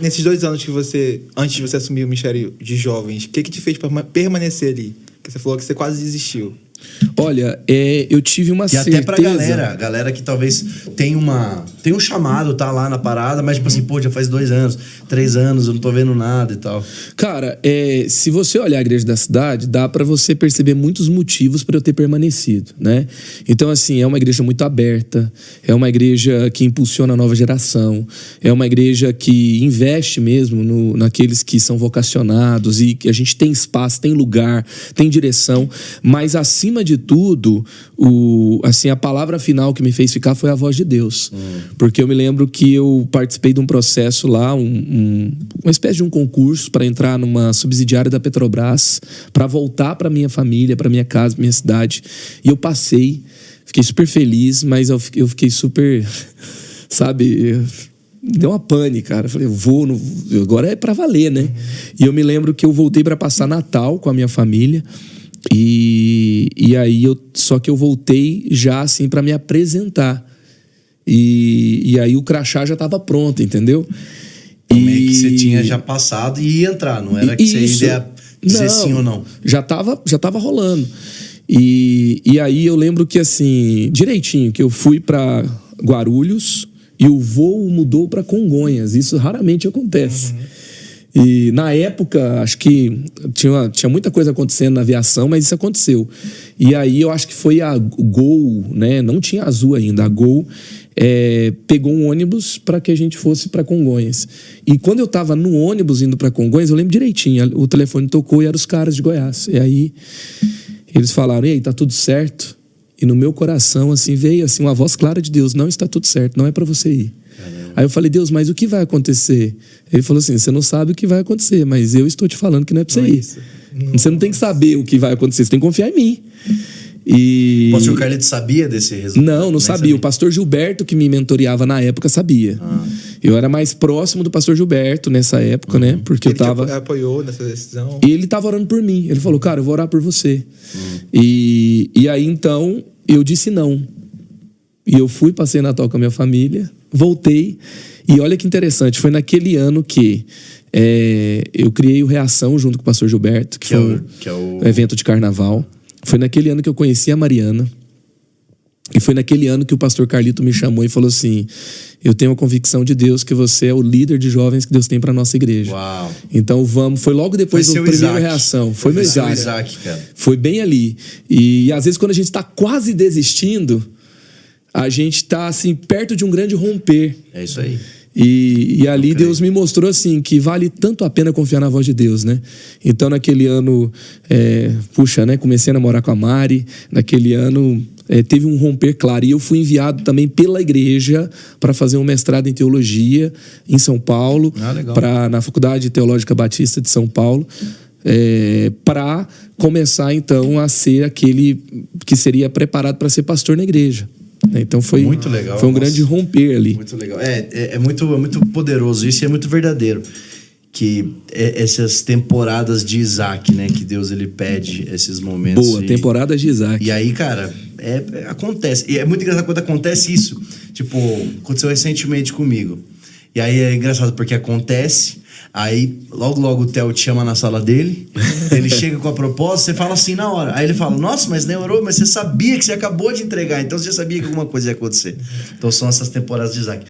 Nesses 2 anos que você, antes de você assumir o Ministério de Jovens, o que te fez permanecer ali? Porque você falou que você quase desistiu. Olha, eu tive uma certeza... E até pra galera que talvez tem um chamado, tá lá na parada, mas tipo assim, pô, já faz 2 anos, 3 anos, eu não tô vendo nada e tal. Cara, se você olhar a igreja da cidade, dá pra você perceber muitos motivos pra eu ter permanecido, né? Então, assim, é uma igreja muito aberta, é uma igreja que impulsiona a nova geração, é uma igreja que investe mesmo naqueles que são vocacionados e que a gente tem espaço, tem lugar, tem direção, mas acima de tudo, a palavra final que me fez ficar foi a voz de Deus. Porque eu me lembro que eu participei de um processo lá, uma espécie de um concurso para entrar numa subsidiária da Petrobras, para voltar para minha família, para minha casa, minha cidade. E eu passei, fiquei super feliz, mas eu fiquei super, sabe... Deu uma pane, cara. Eu falei, agora é para valer, né? E eu me lembro que eu voltei para passar Natal com a minha família. E aí só que eu voltei já assim para me apresentar e aí o crachá já estava pronto, entendeu? Meio que você tinha já passado e ia entrar, não era que você ia dizer sim ou não? Já tava rolando. E aí eu lembro que assim, direitinho, que eu fui para Guarulhos e o voo mudou para Congonhas. Isso raramente acontece. E na época, acho que tinha muita coisa acontecendo na aviação, mas isso aconteceu. E aí eu acho que foi a Gol, né? Não tinha Azul ainda. A Gol pegou um ônibus para que a gente fosse para Congonhas. E quando eu estava no ônibus indo para Congonhas, eu lembro direitinho. O telefone tocou e eram os caras de Goiás. E aí eles falaram, e aí, tá tudo certo? E no meu coração assim veio assim, uma voz clara de Deus, não está tudo certo, não é para você ir. Aí eu falei, Deus, mas o que vai acontecer? Ele falou assim, você não sabe o que vai acontecer, mas eu estou te falando que não é pra você ir. Você não tem que saber o que vai acontecer, você tem que confiar em mim. O pastor Carlito sabia desse resultado? Não sabia. O pastor Gilberto, que me mentoreava na época, sabia. Eu era mais próximo do pastor Gilberto nessa época, né? Porque ele te apoiou nessa decisão? E ele estava orando por mim. Ele falou, cara, eu vou orar por você. E aí, então, eu disse não. E eu fui, passei Natal com a minha família, voltei. E olha que interessante, foi naquele ano que eu criei o Reação junto com o pastor Gilberto, que foi um evento de carnaval. Foi naquele ano que eu conheci a Mariana. E foi naquele ano que o pastor Carlito me chamou e falou assim, eu tenho a convicção de Deus que você é o líder de jovens que Deus tem para nossa igreja. Uau. Então vamos, foi logo depois do primeiro Reação. Foi meu Isaac, cara. Foi bem ali. E às vezes quando a gente está quase desistindo, a gente está assim, perto de um grande romper. É isso aí. E ali Deus me mostrou assim que vale tanto a pena confiar na voz de Deus, né? Então naquele ano, comecei a namorar com a Mari. Naquele ano teve um romper claro. E eu fui enviado também pela igreja para fazer um mestrado em teologia em São Paulo, na Faculdade Teológica Batista de São Paulo. Para começar então a ser aquele que seria preparado para ser pastor na igreja. Então foi muito legal, foi um grande romper ali. Muito legal. É muito poderoso isso e é muito verdadeiro. Que essas temporadas de Isaac, né? Que Deus ele pede esses momentos. Boa, temporadas de Isaac. E aí, cara, acontece. E é muito engraçado quando acontece isso. Tipo, aconteceu recentemente comigo. E aí é engraçado porque acontece. Aí, logo o Theo te chama na sala dele, ele chega com a proposta, você fala assim na hora. Aí ele fala, nossa, mas demorou, mas você sabia que você acabou de entregar, então você já sabia que alguma coisa ia acontecer. Então são essas temporadas de Isaac.